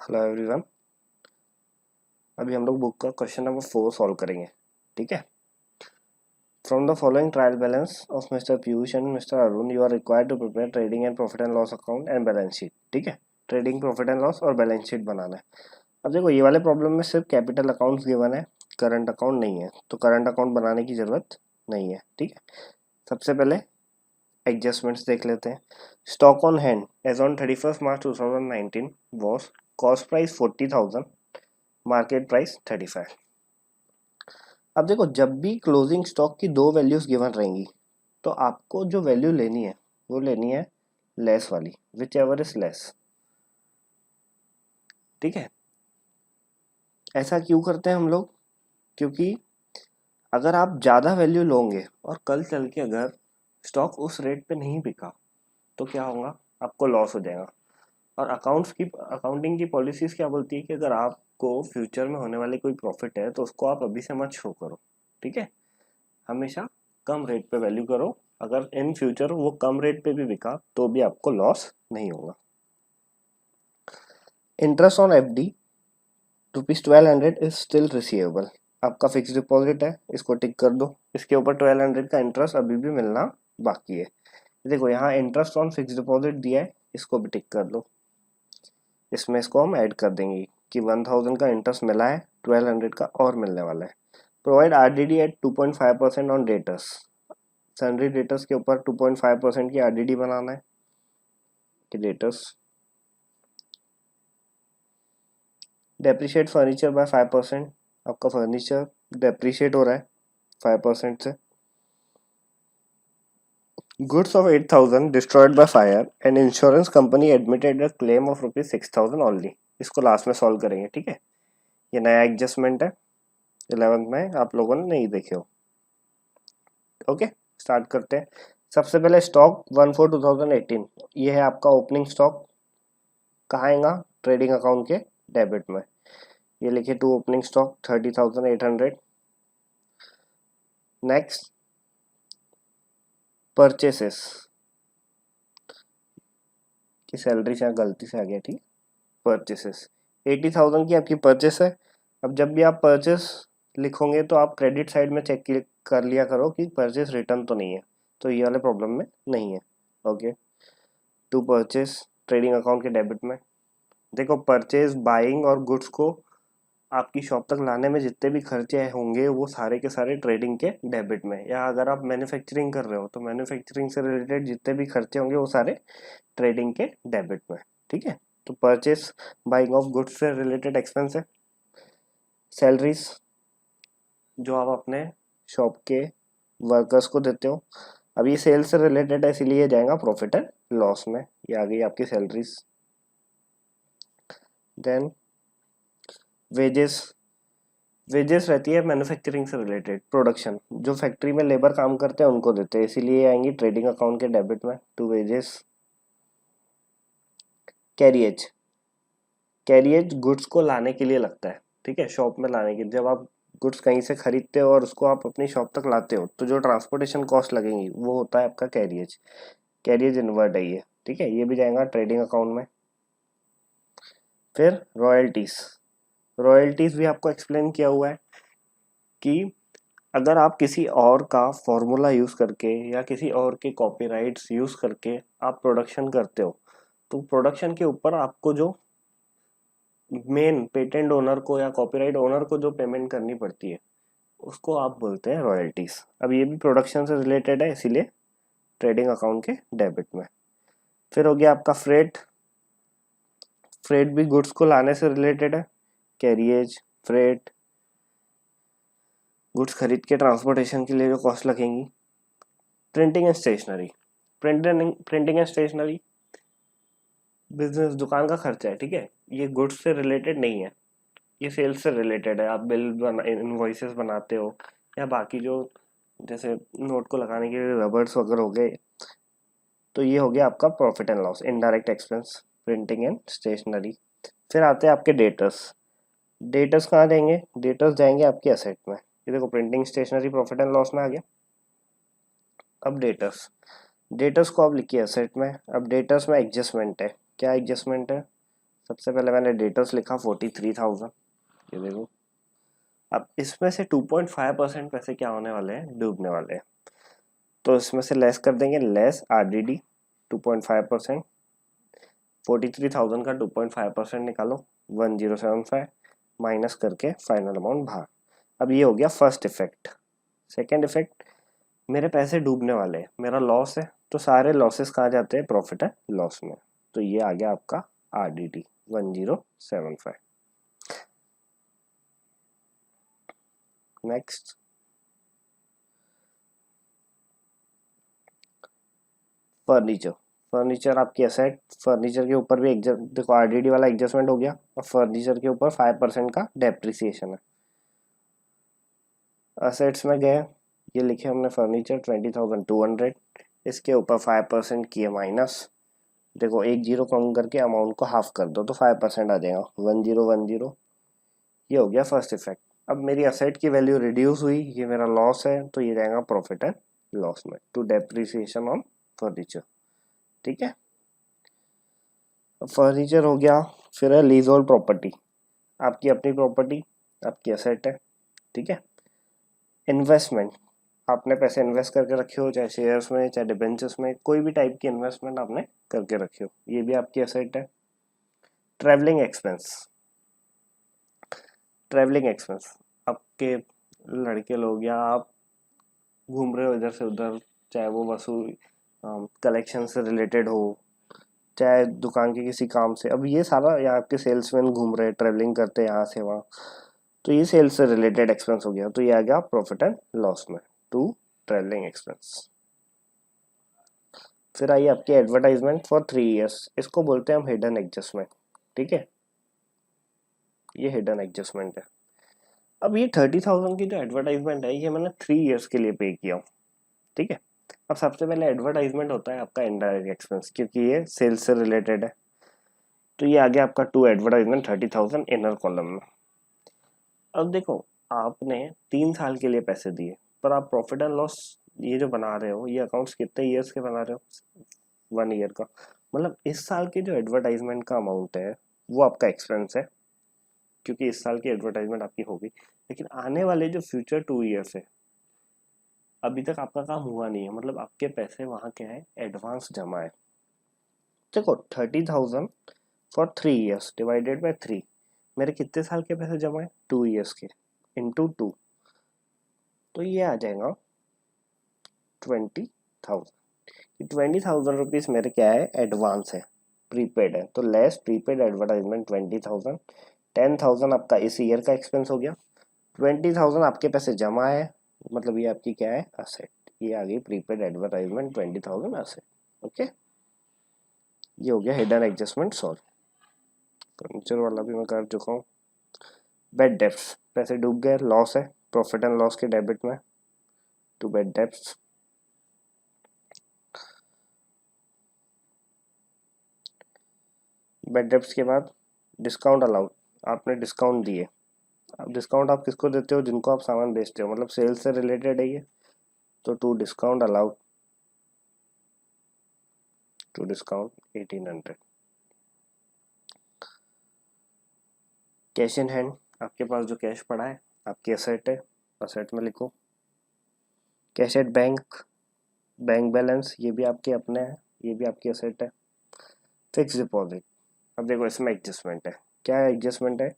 Hello everyone. अभी हम लोग बुक का क्वेश्चन नंबर 4 सॉल्व करेंगे। ठीक है। From the following trial balance of mister Piyush and mister Arun you are required to prepare trading and profit and loss account and balance sheet. ठीक है। Trading, profit and loss और balance sheet बनाना है। अब देखो, ये वाले प्रॉब्लम में सिर्फ कैपिटल अकाउंट्स गिवन है, करंट अकाउंट नहीं है, तो करंट अकाउंट बनाने की जरूरत नहीं है। ठीक है। सबसे पहले एडजस्टमेंट्स देख लेते हैं। Stock on hand as on 31 March 2019 was cost price 40,000, market price 35। अब देखो, जब भी क्लोजिंग स्टॉक की दो वैल्यूज गिवन रहेंगी तो आपको जो वैल्यू लेनी है वो लेनी है लेस वाली, विच एवर इज लेस। ठीक है। ऐसा क्यों करते हैं हम लोग? क्योंकि अगर आप ज़्यादा वैल्यू लोगे और कल चल के अगर स्टॉक उस रेट पे नहीं बिका तो क्या होगा? आपको लॉस हो जाएगा। और अकाउंटिंग की पॉलिसीज क्या बोलती है कि अगर आपको फ्यूचर में होने वाली कोई प्रॉफिट है तो उसको आप अभी से मत शो करो। ठीक है। हमेशा कम रेट पे वैल्यू करो। अगर इन फ्यूचर वो कम रेट पे भी बिका तो भी आपको लॉस नहीं होगा। Interest on FD ₹1200 is still receivable. आपका फिक्स डिपॉजिट है, इसको टिक कर दो। इसके ऊपर 1200 का इंटरेस्ट अभी भी मिलना बाकी है। देखो, यहाँ इंटरेस्ट ऑन फिक्स डिपॉजिट दिया है, इसको भी टिक कर दो। इसमें इसको हम ऐड कर देंगे कि 1000 का इंटरेस्ट मिला है, 1200 का और मिलने वाला है। Provide RDD at 2.5% on debtors. Salary debtors के ऊपर 2.5% की आरडीडी बनाना है कि डेटर्स। Depreciate furniture bye 5%। आपका फर्नीचर डेप्रिशिएट हो रहा है 5% से। Goods of 8,000 destroyed by fire and insurance company admitted a claim of ₹6,000 only. इसको लास्ट में सॉल्व करेंगे। ठीक है। ये नया एडजस्टमेंट है, 11th में आप लोगों ने नहीं देखे हो। ओके, स्टार्ट करते हैं। सबसे पहले स्टॉक 1/4/2018, ये है आपका ओपनिंग स्टॉक। कहाँ आएगा? ट्रेडिंग अकाउंट के डेबिट में। ये लिखिए to opening stock 30,800। Next purchases की सैलरी से गलती से आ गया। ठीक। परचेसेस 80,000 की आपकी परचेस है। अब जब भी आप परचेस लिखोगे तो आप क्रेडिट साइड में चेक कर लिया करो कि परचेस रिटर्न तो नहीं है, तो ये वाले प्रॉब्लम में नहीं है। Okay. To purchase trading account के डेबिट में। देखो, परचेज, बाइंग और गुड्स को आपकी शॉप तक लाने में जितने भी खर्चे होंगे वो सारे के सारे ट्रेडिंग के डेबिट में। या अगर आप मैन्युफैक्चरिंग कर रहे हो तो मैन्युफैक्चरिंग से रिलेटेड जितने भी खर्चे होंगे वो सारे ट्रेडिंग के डेबिट में। ठीक है। तो परचेस, बाइंग ऑफ गुड्स से रिलेटेड एक्सपेंस है। सैलरीज जो आप अपने शॉप के वर्कर्स को देते हो। अब ये सेल्स से रिलेटेड है, इसीलिए जाएगा प्रॉफिट एंड लॉस में। ये आ गई आपकी सैलरीज। Then wages. वेजेस रहती है मैन्युफैक्चरिंग से रिलेटेड, प्रोडक्शन, जो फैक्ट्री में लेबर काम करते हैं उनको देते हैं, इसीलिए आएंगी ट्रेडिंग अकाउंट के डेबिट में to wages. Carriage, carriage goods को लाने के लिए लगता है। ठीक है। शॉप में लाने के लिए, जब आप गुड्स कहीं से खरीदते हो और उसको आप अपनी शॉप तक लाते हो तो जो ट्रांसपोर्टेशन कॉस्ट लगेंगी वो होता है आपका कैरियज। कैरियज इनवर्ड है ये। ठीक है। ये भी जाएगा ट्रेडिंग अकाउंट में। फिर रॉयल्टीज। रॉयल्टीज भी आपको एक्सप्लेन किया हुआ है कि अगर आप किसी और का फॉर्मूला यूज़ करके या किसी और के कॉपीराइट्स यूज़ करके आप प्रोडक्शन करते हो तो प्रोडक्शन के ऊपर आपको जो मेन पेटेंट ओनर को या कॉपीराइट ओनर को जो पेमेंट करनी पड़ती है उसको आप बोलते हैं रॉयल्टीज। अब ये भी प्रोडक्शन से रिलेटेड है, इसीलिए ट्रेडिंग अकाउंट के डेबिट में। फिर हो गया आपका फ्रेट। फ्रेट भी गुड्स को लाने से रिलेटेड है। कैरियज, फ्रेट, गुड्स खरीद के ट्रांसपोर्टेशन के लिए जो कॉस्ट लगेंगी। Printing and stationery. Printing and stationery business, दुकान का खर्चा है। ठीक है। ये गुड्स से रिलेटेड नहीं है, ये सेल्स से रिलेटेड है। आप बिल इनवॉइसेस बनाते हो या बाकी जो जैसे नोट को लगाने के लिए रबर्स वगैरह हो गए, तो ये हो गया आपका profit and loss, indirect expense, printing and stationery. फिर आते हैं आपके डेटर्स। डेटर्स कहाँ जाएंगे? डेटर्स जाएंगे आपके असेट में। ये देखो, printing, stationery profit and loss में आ गया। अब डेटर्स, डेटर्स को आप लिखिए असेट में। अब डेटर्स में एडजस्टमेंट है। क्या एडजस्टमेंट है? सबसे पहले मैंने डेटर्स लिखा 43,000, ये देखो। अब इसमें से 2.5% पैसे क्या होने वाले हैं, डूबने वाले हैं। तो इसमें से लेस कर देंगे, लेस RDD 2.5%, 43,000 का 2.5% निकालो 1075, माइनस करके फाइनल अमाउंट बाहर। अब ये हो गया फर्स्ट इफेक्ट। सेकेंड इफेक्ट, मेरे पैसे डूबने वाले हैं, मेरा लॉस है, तो सारे लॉसेस कहाँ जाते हैं, प्रॉफिट है लॉस में। तो ये आ गया आपका RDD 1075। Next, furniture. फर्नीचर आपकी एसेट, फर्नीचर के ऊपर भी देखो RDD वाला एडजस्टमेंट हो गया, और फर्नीचर के ऊपर 5% का डेप्रिसिएशन है। असेट्स में गए, ये लिखे हमने फर्नीचर 20,200, इसके ऊपर 5% किए माइनस। देखो एक जीरो कम करके अमाउंट को हाफ कर दो तो 5% आ जाएगा, 1010। ये हो गया फर्स्ट इफेक्ट। अब मेरी असेट की वैल्यू रिड्यूस हुई, ये मेरा लॉस है, तो ये जाएगा प्रॉफिट एंड लॉस में, टू डेप्रिसिएशन ऑन फर्नीचर। ठीक है, फर्नीचर हो गया। फिर है लीज होल्ड प्रॉपर्टी, आपकी अपनी प्रॉपर्टी, आपकी असेट है। ठीक है, इन्वेस्टमेंट, आपने पैसे इन्वेस्ट करके रखे हो, चाहे शेयर्स में, चाहे डिबेंचर्स में, कोई भी टाइप की इन्वेस्टमेंट आपने करके रखे हो, ये भी आपकी असेट है। ट्रैवलिंग एक्सपेंस, ट्रैवलिंग एक्सपेंस, आपके लड़के लोग या आप घूम रहे हो इधर से उधर, चाहे वो वसूल कलेक्शन से रिलेटेड हो, चाहे दुकान के किसी काम से, अब ये सारा, या आपके सेल्समैन घूम रहे ट्रैवलिंग करते यहाँ से वहाँ, तो ये सेल्स से रिलेटेड एक्सपेंस हो गया, तो ये आ गया प्रॉफिट एंड लॉस में, टू ट्रैवलिंग एक्सपेंस। फिर आई आपकी एडवर्टाइजमेंट फॉर 3 इयर्स, इसको बोलते हैं हम हिडन एडजस्टमेंट। ठीक है, ये हिडन एडजस्टमेंट है। अब ये 30,000 की जो एडवर्टाइजमेंट है, ये मैंने 3 इयर्स के लिए पे किया हूँ। ठीक है, अब सबसे पहले एडवर्टाइजमेंट होता है आपका इनडायरेक्ट एक्सपेंस, क्योंकि ये सेल्स से रिलेटेड है। तो ये आ गया आपका टू एडवर्टाइजमेंट 30,000 इनर कॉलम में। अब देखो, आपने 3 साल के लिए पैसे दिए, पर आप प्रॉफिट एंड लॉस ये जो बना रहे हो, ये अकाउंट्स कितने ईयर्स के बना रहे हो, 1 ईयर का। मतलब इस साल के जो एडवर्टाइजमेंट का अमाउंट है वो आपका एक्सपेंस है, क्योंकि इस साल की एडवर्टाइजमेंट आपकी होगी। लेकिन आने वाले जो फ्यूचर 2 ईयर्स है, अभी तक आपका काम हुआ नहीं है, मतलब आपके पैसे वहां क्या है, एडवांस जमा है। देखो 30,000 फॉर 3 इयर्स डिवाइडेड बाई 3, मेरे कितने साल के पैसे जमा है, 2 इयर्स के, इंटू 2, तो ये आ जाएगा 20,000। 20,000 रुपीज मेरे क्या है, एडवांस है, प्रीपेड है, तो लेस प्रीपेड एडवर्टाइजमेंट 20,000। 10,000 आपका इस ईयर का एक्सपेंस हो गया, 20,000 आपके पैसे जमा है, मतलब ये आपकी क्या है, असेट। ये आ गई प्रीपेड एडवर्टाइजमेंट 20,000 असेट। ओके, ये हो गया हिडन एडजस्टमेंट सॉल्व। फर्नीचर वाला भी मैं कर चुका हूँ। बेड डेप्स, पैसे डूब गए, लॉस है, प्रॉफिट एंड लॉस के डेबिट में, to bad debts. Bad debts के बाद डिस्काउंट अलाउड, आपने डिस्काउंट दिए। अब डिस्काउंट आप किसको देते हो, जिनको आप सामान बेचते हो, मतलब सेल्स से रिलेटेड है ये, तो to discount allowed, to discount 1800। Cash in hand, आपके पास जो कैश पड़ा है आपकी एसेट है, असेट में लिखो। Cash at bank, bank balance, ये भी आपके अपने हैं, ये भी आपकी एसेट है। फिक्स डिपॉजिट, अब देखो इसमें एडजस्टमेंट है, क्या एडजस्टमेंट है,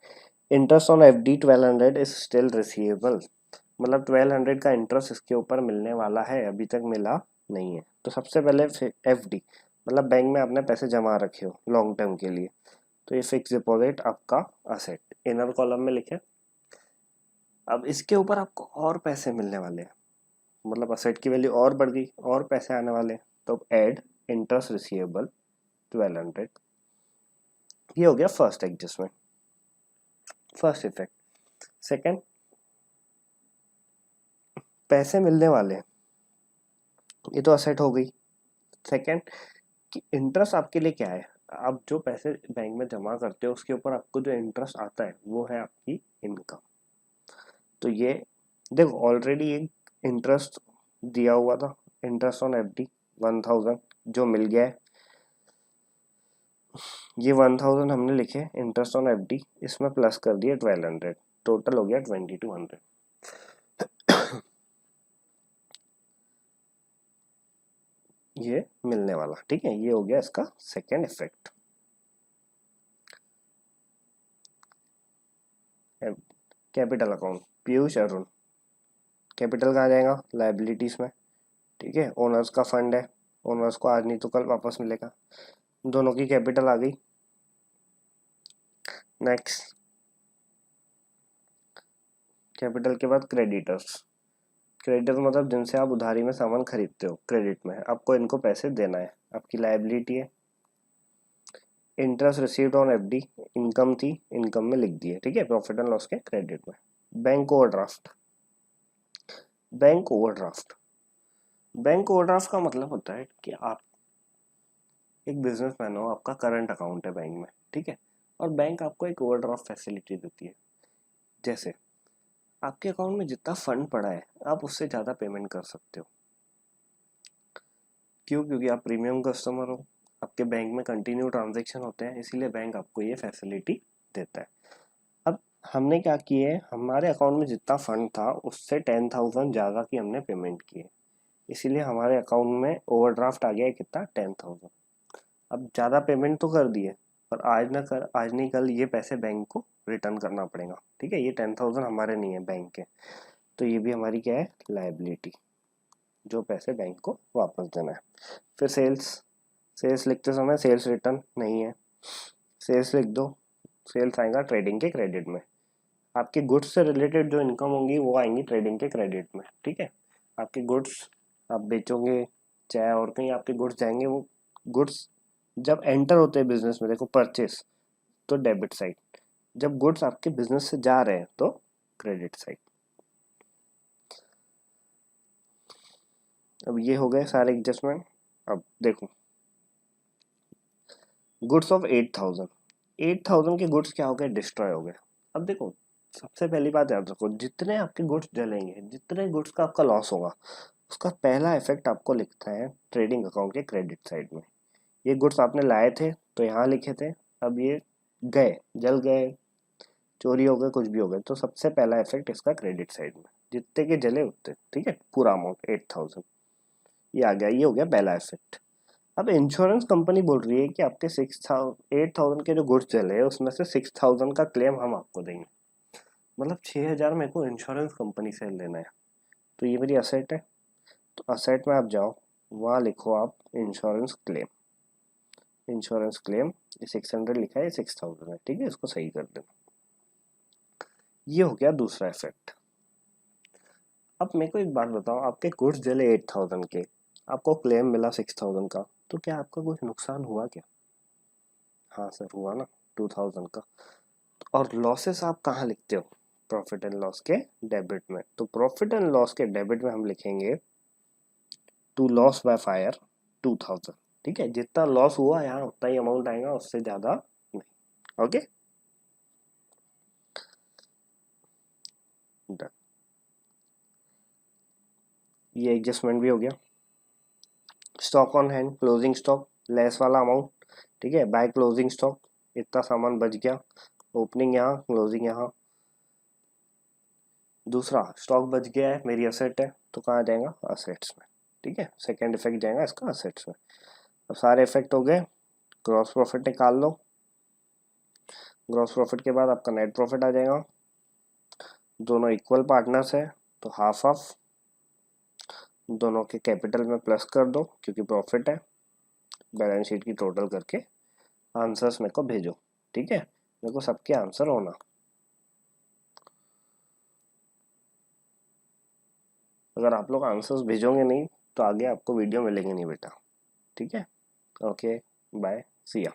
interest on FD 1200 is still receivable, मतलब 1200 का इंटरेस्ट इसके ऊपर मिलने वाला है, अभी तक मिला नहीं है। तो सबसे पहले FD, मतलब बैंक में आपने पैसे जमा रखे हो लॉन्ग टर्म के लिए, तो ये फिक्स डिपॉजिट आपका असेट इनर कॉलम में लिखे। अब इसके ऊपर आपको और पैसे मिलने वाले हैं, मतलब असेट की वैल्यू और बढ़ गई, और पैसे आने वाले हैं, तो ऐड इंटरेस्ट रिसीवेबल 1200। ये हो गया first adjustment, first effect. Second, पैसे मिलने वाले हैं, ये तो असेट हो गई। सेकंड, कि इंटरेस्ट आपके लिए क्या है, आप जो पैसे बैंक में जमा करते हो उसके ऊपर आपको जो इंटरेस्ट आता है वो है आपकी इनकम। तो ये देखो ऑलरेडी एक इंटरेस्ट दिया हुआ था, इंटरेस्ट ऑन FD 1000 जो मिल गया है। ये 1000 हमने लिखे इंटरेस्ट ऑन एफडी, इसमें प्लस कर दिया 1200, टोटल हो गया 2200। ये मिलने वाला, ठीक है, ये हो गया इसका second effect. Capital account, Piyush Arun, capital कहाँ जाएगा, लाइबिलिटीज में, ठीक है, ओनर्स का फंड है, ओनर्स को आज नहीं तो कल वापस मिलेगा, दोनों की कैपिटल आ गई। नेक्स्ट, कैपिटल के बाद क्रेडिटर्स, क्रेडिटर मतलब जिनसे आप उधारी में सामान खरीदते हो, क्रेडिट में आपको इनको पैसे देना है, आपकी लायबिलिटी है। Interest received on FD, income थी, इनकम में लिख दिए, ठीक है, प्रॉफिट एंड लॉस के क्रेडिट में। Bank overdraft, bank overdraft, bank overdraft का मतलब होता है कि आप एक बिजनेसमैन हो, आपका करंट अकाउंट है बैंक में, ठीक है, और बैंक आपको एक ओवरड्राफ्ट फैसिलिटी देती है। जैसे आपके अकाउंट में जितना फंड पड़ा है आप उससे ज़्यादा पेमेंट कर सकते हो। क्यों? क्योंकि आप प्रीमियम कस्टमर हो, आपके बैंक में कंटिन्यू ट्रांजैक्शन होते हैं, इसीलिए बैंक आपको ये फैसिलिटी देता है। अब हमने क्या किए, हमारे अकाउंट में जितना फंड था उससे 10,000 ज़्यादा की हमने पेमेंट की है, इसीलिए हमारे अकाउंट में ओवरड्राफ्ट आ गया है कितना, 10,000। अब ज़्यादा पेमेंट तो कर दिए, पर आज नहीं कल ये पैसे बैंक को रिटर्न करना पड़ेगा, ठीक है, ये 10,000 हमारे नहीं है, बैंक के, तो ये भी हमारी क्या है, लायबिलिटी, जो पैसे बैंक को वापस देना है। फिर सेल्स, सेल्स लिखते समय सेल्स रिटर्न नहीं है, सेल्स लिख दो, सेल्स आएगा ट्रेडिंग के क्रेडिट में, आपके गुड्स से रिलेटेड जो इनकम होंगी वो आएंगी ट्रेडिंग के क्रेडिट में, ठीक है, आपके गुड्स आप बेचोगे, चाहे और कहीं आपके गुड्स जाएंगे, वो गुड्स जब एंटर होते हैं बिजनेस में, देखो परचेस तो डेबिट साइड, जब गुड्स आपके बिजनेस से जा रहे हैं तो क्रेडिट साइड। अब ये हो गए सारे एडजस्टमेंट। अब देखो, गुड्स ऑफ 8,000, 8,000 के गुड्स क्या हो गए, डिस्ट्रॉय हो गए। अब देखो, सबसे पहली बात याद रखो, जितने आपके गुड्स जलेंगे, जितने गुड्स का आपका लॉस होगा, उसका पहला इफेक्ट आपको लिखता है ट्रेडिंग अकाउंट के क्रेडिट साइड में। ये गुड्स आपने लाए थे तो यहाँ लिखे थे, अब ये गए, जल गए, चोरी हो गए, कुछ भी हो गए, तो सबसे पहला इफेक्ट इसका क्रेडिट साइड में, जितने के जले उतने, ठीक है, पूरा अमाउंट 8,000 ये आ गया, ये हो गया पहला इफेक्ट। अब इंश्योरेंस कंपनी बोल रही है कि आपके 8,000 के जो गुड्स चले उसमें से 6,000 का क्लेम हम आपको देंगे, मतलब 6,000 मेरे को इंश्योरेंस कंपनी से लेना है, तो ये मेरी असेट है, तो असेट में आप जाओ, वहाँ लिखो आप इंश्योरेंस क्लेम, इंश्योरेंस क्लेम, ये 600 लिखा है, 6,000 है, ठीक है, इसको सही कर देना। ये हो गया दूसरा इफेक्ट। अब मेरे को एक बात बताओ, आपके गुड्स जले 8,000 के, आपको क्लेम मिला 6,000 का, तो क्या आपका कुछ नुकसान हुआ क्या? हाँ सर हुआ ना, 2,000 का। और लॉसेस आप कहाँ लिखते हो, प्रॉफिट एंड लॉस के डेबिट में, तो प्रॉफिट एंड लॉस के डेबिट में हम लिखेंगे टू लॉस बाय फायर 2,000, ठीक है, जितना लॉस हुआ यहाँ उतना ही अमाउंट आएगा, उससे ज्यादा नहीं। ओके, डन, ये एडजस्टमेंट भी हो गया। Stock on hand, closing stock, less वाला अमाउंट, ठीक है, बाय क्लोजिंग स्टॉक, इतना सामान बच गया, ओपनिंग यहाँ, क्लोजिंग यहाँ। दूसरा, स्टॉक बच गया है, मेरी असेट है, तो कहाँ जाएगा, असेट्स में, ठीक है, सेकेंड इफेक्ट जाएगा इसका असेट्स में। अब सारे इफेक्ट हो गए, ग्रॉस प्रॉफिट निकाल लो, ग्रॉस प्रॉफिट के बाद आपका नेट प्रॉफिट आ जाएगा, दोनों इक्वल पार्टनर्स है तो हाफ ऑफ, दोनों के कैपिटल में प्लस कर दो क्योंकि प्रॉफिट है, बैलेंस शीट की टोटल करके आंसर्स मेरे को भेजो, ठीक है, मेरे को सबके आंसर होना। अगर आप लोग आंसर्स भेजोगे नहीं तो आगे आपको वीडियो मिलेंगे नहीं बेटा, ठीक है, ओके, बाय, सी या।